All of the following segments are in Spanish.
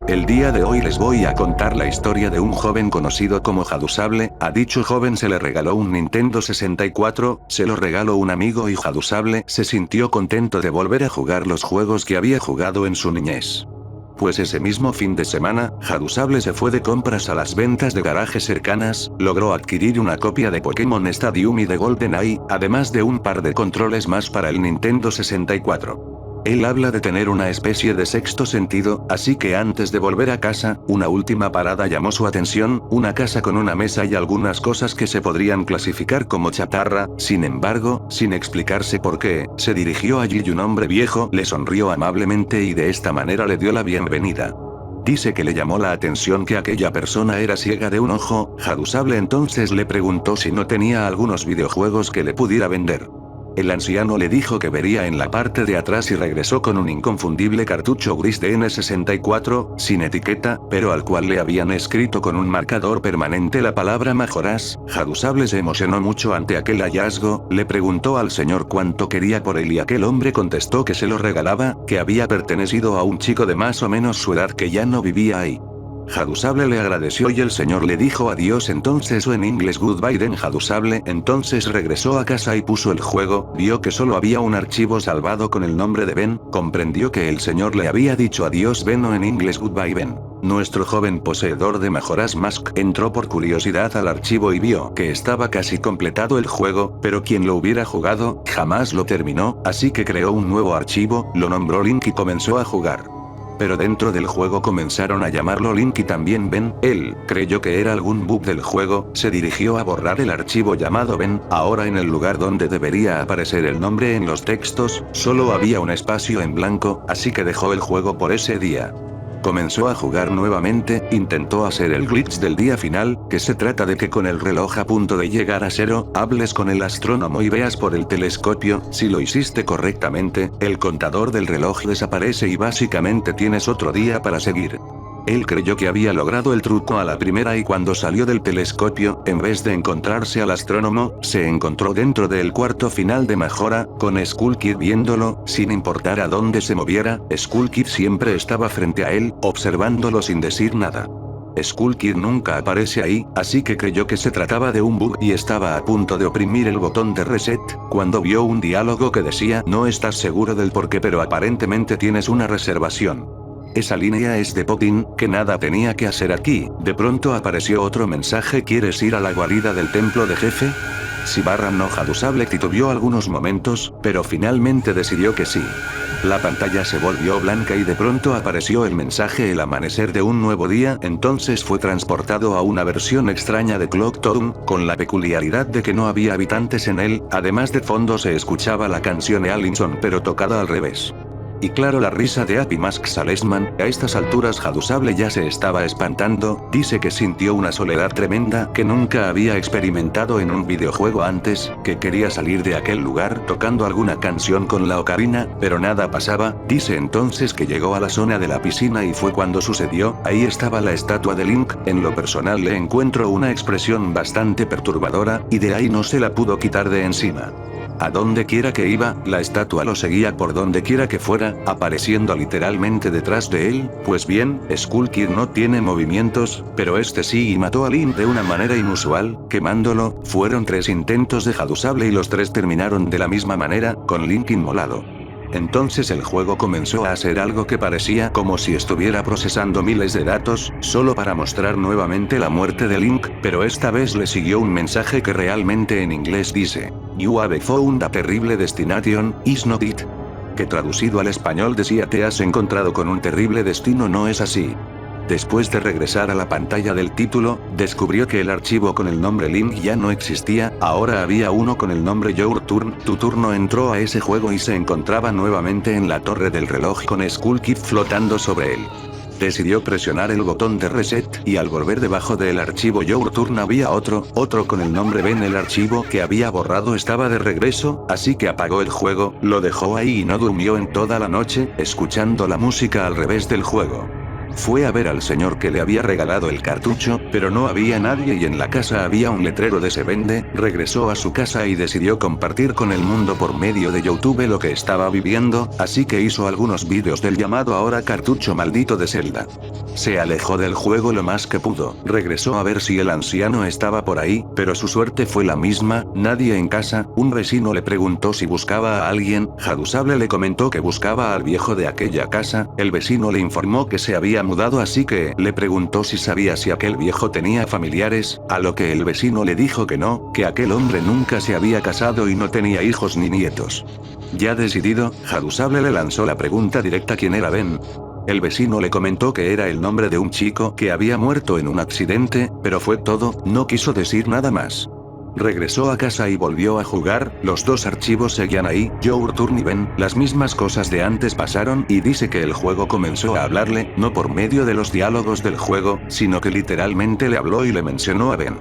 El día de hoy les voy a contar la historia de un joven conocido como Hadusable. A dicho joven se le regaló un Nintendo 64, se lo regaló un amigo y Hadusable se sintió contento de volver a jugar los juegos que había jugado en su niñez. Pues ese mismo fin de semana, Hadusable se fue de compras a las ventas de garaje cercanas, logró adquirir una copia de Pokémon Stadium y de GoldenEye, además de un par de controles más para el Nintendo 64. Él habla de tener una especie de sexto sentido, así que antes de volver a casa, una última parada llamó su atención, una casa con una mesa y algunas cosas que se podrían clasificar como chatarra. Sin embargo, sin explicarse por qué, se dirigió allí y un hombre viejo le sonrió amablemente y de esta manera le dio la bienvenida. Dice que le llamó la atención que aquella persona era ciega de un ojo. Hadusable entonces le preguntó si no tenía algunos videojuegos que le pudiera vender. El anciano le dijo que vería en la parte de atrás y regresó con un inconfundible cartucho gris de N64, sin etiqueta, pero al cual le habían escrito con un marcador permanente la palabra Majoras. Hadusable se emocionó mucho ante aquel hallazgo, le preguntó al señor cuánto quería por él y aquel hombre contestó que se lo regalaba, que había pertenecido a un chico de más o menos su edad que ya no vivía ahí. Hadusable le agradeció y el señor le dijo adiós entonces o en inglés goodbye then Hadusable entonces regresó a casa y puso el juego, vio que solo había un archivo salvado con el nombre de Ben, comprendió que el señor le había dicho adiós Ben o en inglés goodbye Ben. Nuestro joven poseedor de Majora's Mask entró por curiosidad al archivo y vio que estaba casi completado el juego, pero quien lo hubiera jugado, jamás lo terminó, así que creó un nuevo archivo, lo nombró Link y comenzó a jugar. Pero dentro del juego comenzaron a llamarlo Link y también Ben. Él creyó que era algún bug del juego, se dirigió a borrar el archivo llamado Ben. Ahora en el lugar donde debería aparecer el nombre en los textos, solo había un espacio en blanco, así que dejó el juego por ese día. Comenzó a jugar nuevamente, intentó hacer el glitch del día final, que se trata de que con el reloj a punto de llegar a cero, hables con el astrónomo y veas por el telescopio. Si lo hiciste correctamente, el contador del reloj desaparece y básicamente tienes otro día para seguir. Él creyó que había logrado el truco a la primera y cuando salió del telescopio, en vez de encontrarse al astrónomo, se encontró dentro del cuarto final de Majora, con Skull Kid viéndolo, sin importar a dónde se moviera, Skull Kid siempre estaba frente a él, observándolo sin decir nada. Skull Kid nunca aparece ahí, así que creyó que se trataba de un bug y estaba a punto de oprimir el botón de reset, cuando vio un diálogo que decía no estás seguro del porqué pero aparentemente tienes una reservación. Esa línea es de Poppin, que nada tenía que hacer aquí. De pronto apareció otro mensaje ¿quieres ir a la guarida del templo de jefe? Si barra no Hadusable titubeó algunos momentos, pero finalmente decidió que sí. La pantalla se volvió blanca y de pronto apareció el mensaje el amanecer de un nuevo día, entonces fue transportado a una versión extraña de Clock Town, con la peculiaridad de que no había habitantes en él, además de fondo se escuchaba la canción de Allinson pero tocada al revés. Y claro la risa de Happy Mask Salesman. A estas alturas Hadusable ya se estaba espantando, dice que sintió una soledad tremenda que nunca había experimentado en un videojuego antes, que quería salir de aquel lugar tocando alguna canción con la ocarina, pero nada pasaba. Dice entonces que llegó a la zona de la piscina y fue cuando sucedió, ahí estaba la estatua de Link. En lo personal le encuentro una expresión bastante perturbadora, y de ahí no se la pudo quitar de encima. A donde quiera que iba, la estatua lo seguía por donde quiera que fuera, apareciendo literalmente detrás de él. Pues bien, Skull Kid no tiene movimientos, pero este sí y mató a Link de una manera inusual, quemándolo. Fueron 3 intentos de Hadusable y los 3 terminaron de la misma manera, con Link inmolado. Entonces el juego comenzó a hacer algo que parecía como si estuviera procesando miles de datos, solo para mostrar nuevamente la muerte de Link, pero esta vez le siguió un mensaje que realmente en inglés dice: You have found a terrible destination, is not it? Que traducido al español decía te has encontrado con un terrible destino, ¿no es así? Después de regresar a la pantalla del título, descubrió que el archivo con el nombre Link ya no existía, ahora había uno con el nombre Your Turn. Tu turno entró a ese juego y se encontraba nuevamente en la torre del reloj con Skull Kid flotando sobre él. Decidió presionar el botón de reset, y al volver debajo del archivo Your Turn había otro con el nombre Ben. El archivo que había borrado estaba de regreso, así que apagó el juego, lo dejó ahí y no durmió en toda la noche, escuchando la música al revés del juego. Fue a ver al señor que le había regalado el cartucho, pero no había nadie y en la casa había un letrero de se vende. Regresó a su casa y decidió compartir con el mundo por medio de YouTube lo que estaba viviendo, así que hizo algunos vídeos del llamado ahora cartucho maldito de Zelda. Se alejó del juego lo más que pudo, regresó a ver si el anciano estaba por ahí, pero su suerte fue la misma, nadie en casa. Un vecino le preguntó si buscaba a alguien, Hadusable le comentó que buscaba al viejo de aquella casa, el vecino le informó que se había mudado así que le preguntó si sabía si aquel viejo tenía familiares, a lo que el vecino le dijo que no, que aquel hombre nunca se había casado y no tenía hijos ni nietos. Ya decidido, Hadusable le lanzó la pregunta directa ¿quién era Ben? El vecino le comentó que era el nombre de un chico que había muerto en un accidente, pero fue todo, no quiso decir nada más. Regresó a casa y volvió a jugar, los dos archivos seguían ahí, Your Turn y Ben, las mismas cosas de antes pasaron y dice que el juego comenzó a hablarle, no por medio de los diálogos del juego, sino que literalmente le habló y le mencionó a Ben.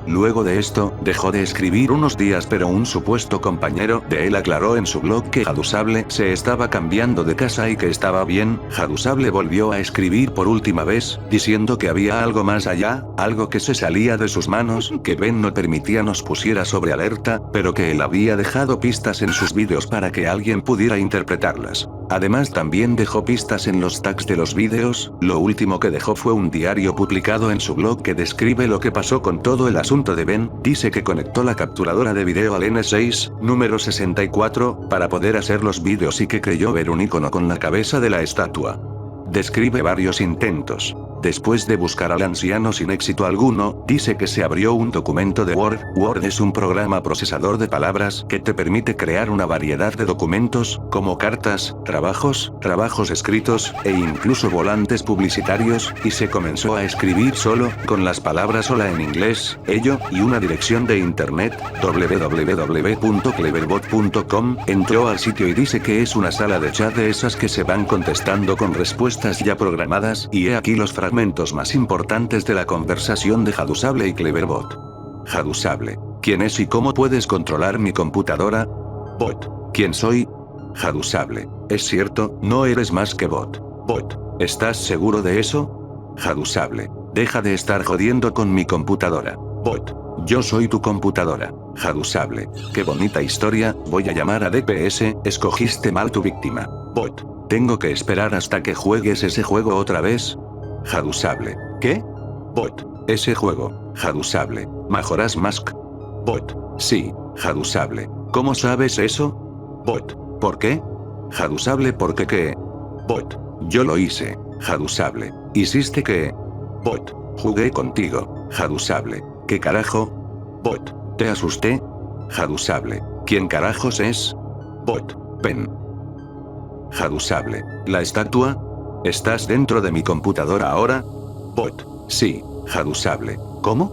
Luego de esto, dejó de escribir unos días pero un supuesto compañero de él aclaró en su blog que Hadusable se estaba cambiando de casa y que estaba bien. Hadusable volvió a escribir por última vez, diciendo que había algo más allá, algo que se salía de sus manos, que Ben no permitía nos pusiera sobre alerta, pero que él había dejado pistas en sus vídeos para que alguien pudiera interpretarlas. Además también dejó pistas en los tags de los vídeos, lo último que dejó fue un diario publicado en su blog que describe lo que pasó con todo el asunto de Ben, dice que conectó la capturadora de video al N6, número 64, para poder hacer los vídeos y que creyó ver un icono con la cabeza de la estatua. Describe varios intentos. Después de buscar al anciano sin éxito alguno, dice que se abrió un documento de Word. Word es un programa procesador de palabras que te permite crear una variedad de documentos, como cartas, trabajos escritos, e incluso volantes publicitarios, y se comenzó a escribir solo, con las palabras hola en inglés, ello, y una dirección de internet, www.cleverbot.com, entró al sitio y dice que es una sala de chat de esas que se van contestando con respuestas ya programadas, y he aquí los fragmentos más importantes de la conversación de Hadusable y Cleverbot. Hadusable: ¿quién es y cómo puedes controlar mi computadora? Bot: ¿quién soy? Hadusable: es cierto, no eres más que bot. Bot: ¿estás seguro de eso? Hadusable: deja de estar jodiendo con mi computadora. Bot: yo soy tu computadora. Hadusable: qué bonita historia, voy a llamar a DPS, escogiste mal tu víctima. Bot: tengo que esperar hasta que juegues ese juego otra vez. Hadusable: ¿qué? Bot: ese juego. Hadusable: Majora's Mask. Bot: sí. Hadusable: ¿cómo sabes eso? Bot: ¿por qué? Hadusable: ¿por qué qué? Bot: yo lo hice. Hadusable: ¿hiciste qué? Bot: jugué contigo. Hadusable: ¿qué carajo? Bot: ¿te asusté? Hadusable: ¿quién carajos es? Bot: Ben. Hadusable: ¿la estatua? ¿Estás dentro de mi computadora ahora? Bot: sí. Hadusable: ¿cómo?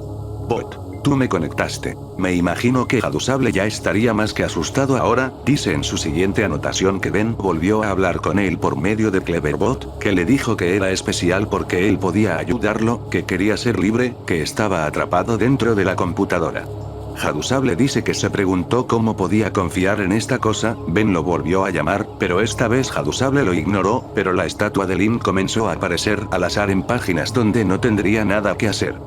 Bot: tú me conectaste. Me imagino que Hadusable ya estaría más que asustado ahora, dice en su siguiente anotación que Ben volvió a hablar con él por medio de Cleverbot, que le dijo que era especial porque él podía ayudarlo, que quería ser libre, que estaba atrapado dentro de la computadora. Hadusable dice que se preguntó cómo podía confiar en esta cosa. Ben lo volvió a llamar, pero esta vez Hadusable lo ignoró, pero la estatua de Link comenzó a aparecer al azar en páginas donde no tendría nada que hacer.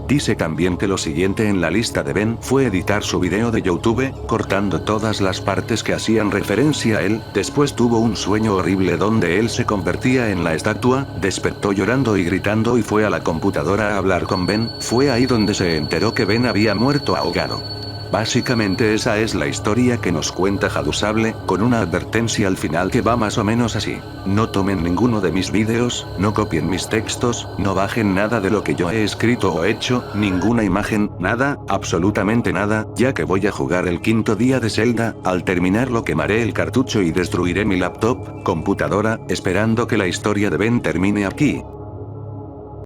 Dice también que lo siguiente en la lista de Ben fue editar su video de YouTube, cortando todas las partes que hacían referencia a él. Después tuvo un sueño horrible donde él se convertía en la estatua, despertó llorando y gritando y fue a la computadora a hablar con Ben. Fue ahí donde se enteró que Ben había muerto ahogado. Básicamente esa es la historia que nos cuenta Hadusable, con una advertencia al final que va más o menos así: no tomen ninguno de mis vídeos, no copien mis textos, no bajen nada de lo que yo he escrito o hecho, ninguna imagen, nada, absolutamente nada, ya que voy a jugar el 5º día de Zelda. Al terminarlo quemaré el cartucho y destruiré mi laptop, computadora, esperando que la historia de Ben termine aquí.